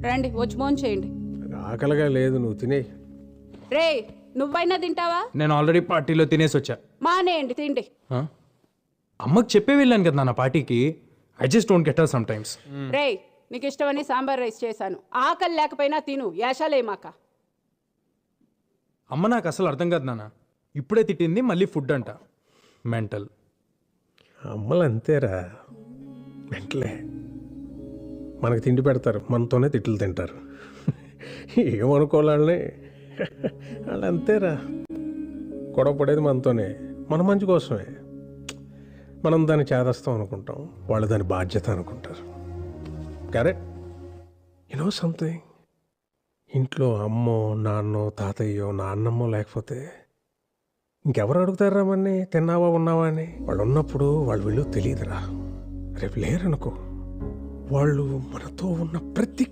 రండి వచ్చి ఫోన్ చేయండి. ఆకలిగా లేదు, నువ్వు తినే. రే నువ్వైనా తింటావా? నేను ఆల్రెడీ పార్టీలో తినేసి వచ్చా. మానేయండి తిండి. ఆ? అమ్మకి చెప్పే వెళ్ళాను కదా నా పార్టీకి. I just don't get her sometimes. రే నీకు ఇష్టమని సాంబార్ రైస్ చేశాను. ఆకలి లేకపోయినా తిను, యాషాలేమాక. అమ్మ నాకు అసలు అర్థం కాదు నాన్న. ఇప్పుడే తిట్టింది, మళ్ళీ ఫుడ్ అంట. మెంటల్. అమ్మలు అంతేరా, వెంటలే మనకు తిండి పెడతారు, మనతోనే తిట్లు తింటారు. ఏమనుకోవాలని వాళ్ళు అంతేరా. గొడవ పడేది మనతోనే, మన మంచి కోసమే. మనం దాన్ని చేదస్తాం అనుకుంటాం, వాళ్ళు దాని బాధ్యత అనుకుంటారు. కరెక్ట్. యూనో సంథింగ్, ఇంట్లో అమ్మో నాన్నో తాతయ్యో నాన్నమ్మో లేకపోతే ఇంకెవరు అడుగుతారా మన్ని తిన్నావా ఉన్నావా అని? వాళ్ళు ఉన్నప్పుడు వాళ్ళు వీళ్ళు తెలియదురా. రేపు లేరనుకో, వాళ్ళు మనతో ఉన్న ప్రతి